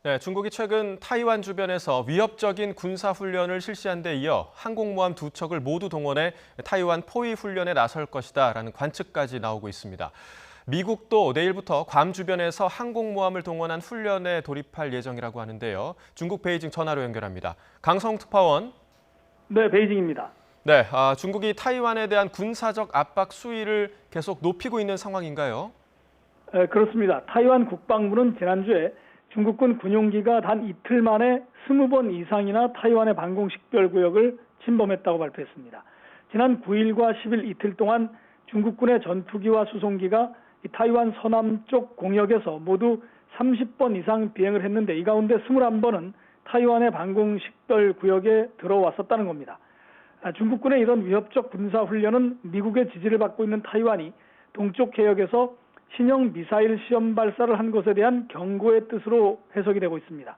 네, 중국이 최근 타이완 주변에서 위협적인 군사훈련을 실시한 데 이어 항공모함 2척을 모두 동원해 타이완 포위 훈련에 나설 것이다라는 관측까지 나오고 있습니다. 미국도 내일부터 괌 주변에서 항공모함을 동원한 훈련에 돌입할 예정이라고 하는데요. 중국 베이징 전화로 연결합니다. 강성 특파원. 네, 베이징입니다. 네, 중국이 타이완에 대한 군사적 압박 수위를 계속 높이고 있는 상황인가요? 그렇습니다. 타이완 국방부는 지난주에 중국군 군용기가 단 이틀 만에 20번 이상이나 타이완의 방공식별구역을 침범했다고 발표했습니다. 지난 9일과 10일 이틀 동안 중국군의 전투기와 수송기가 타이완 서남쪽 공역에서 모두 30번 이상 비행을 했는데 이 가운데 21번은 타이완의 방공식별구역에 들어왔었다는 겁니다. 중국군의 이런 위협적 군사훈련은 미국의 지지를 받고 있는 타이완이 동쪽 해역에서 신형 미사일 시험 발사를 한 것에 대한 경고의 뜻으로 해석이 되고 있습니다.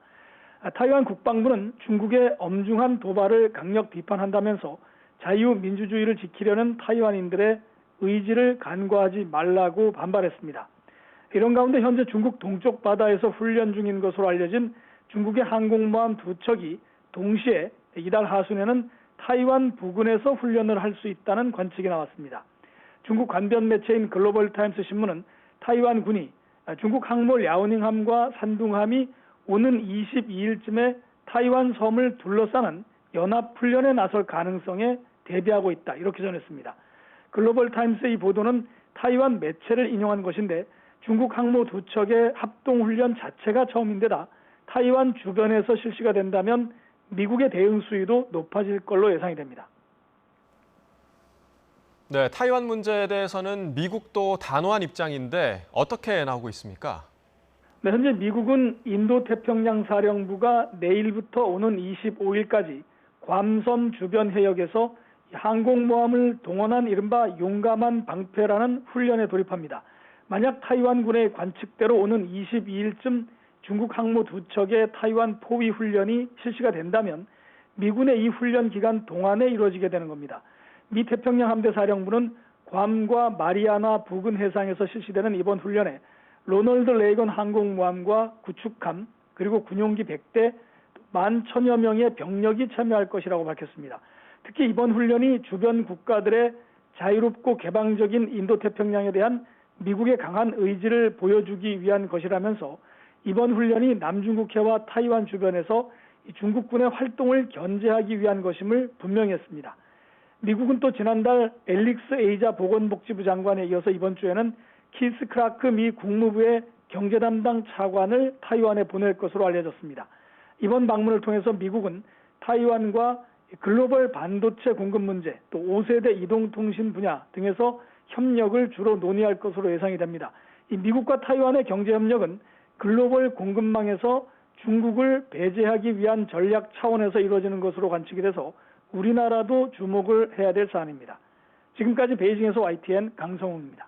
타이완 국방부는 중국의 엄중한 도발을 강력 비판한다면서 자유민주주의를 지키려는 타이완인들의 의지를 간과하지 말라고 반발했습니다. 이런 가운데 현재 중국 동쪽 바다에서 훈련 중인 것으로 알려진 중국의 항공모함 2척이 동시에 이달 하순에는 타이완 부근에서 훈련을 할 수 있다는 관측이 나왔습니다. 중국 관변 매체인 글로벌 타임스 신문은 타이완 군이 중국 항모 랴오닝함과 산둥함이 오는 22일쯤에 타이완 섬을 둘러싸는 연합훈련에 나설 가능성에 대비하고 있다, 이렇게 전했습니다. 글로벌 타임스의 이 보도는 타이완 매체를 인용한 것인데 중국 항모 2척의 합동훈련 자체가 처음인데다 타이완 주변에서 실시가 된다면 미국의 대응 수위도 높아질 걸로 예상이 됩니다. 네, 타이완 문제에 대해서는 미국도 단호한 입장인데 어떻게 나오고 있습니까? 네, 현재 미국은 인도태평양 사령부가 내일부터 오는 25일까지 괌섬 주변 해역에서 항공모함을 동원한 이른바 용감한 방패라는 훈련에 돌입합니다. 만약 타이완군의 관측대로 오는 22일쯤 중국 항모 2척의 타이완 포위 훈련이 실시가 된다면 미군의 이 훈련 기간 동안에 이루어지게 되는 겁니다. 미 태평양 함대 사령부는 괌과 마리아나 부근 해상에서 실시되는 이번 훈련에 로널드 레이건 항공모함과 구축함 그리고 군용기 100대 11,000여 명의 병력이 참여할 것이라고 밝혔습니다. 특히 이번 훈련이 주변 국가들의 자유롭고 개방적인 인도태평양에 대한 미국의 강한 의지를 보여주기 위한 것이라면서 이번 훈련이 남중국해와 타이완 주변에서 중국군의 활동을 견제하기 위한 것임을 분명히 했습니다. 미국은 또 지난달 앨릭스 에이자 보건복지부 장관에 이어서 이번 주에는 키스 크라크 미 국무부의 경제 담당 차관을 타이완에 보낼 것으로 알려졌습니다. 이번 방문을 통해서 미국은 타이완과 글로벌 반도체 공급 문제, 또 5세대 이동통신 분야 등에서 협력을 주로 논의할 것으로 예상이 됩니다. 이 미국과 타이완의 경제협력은 글로벌 공급망에서 중국을 배제하기 위한 전략 차원에서 이루어지는 것으로 관측이 돼서 우리나라도 주목을 해야 될 사안입니다. 지금까지 베이징에서 YTN 강성웅입니다.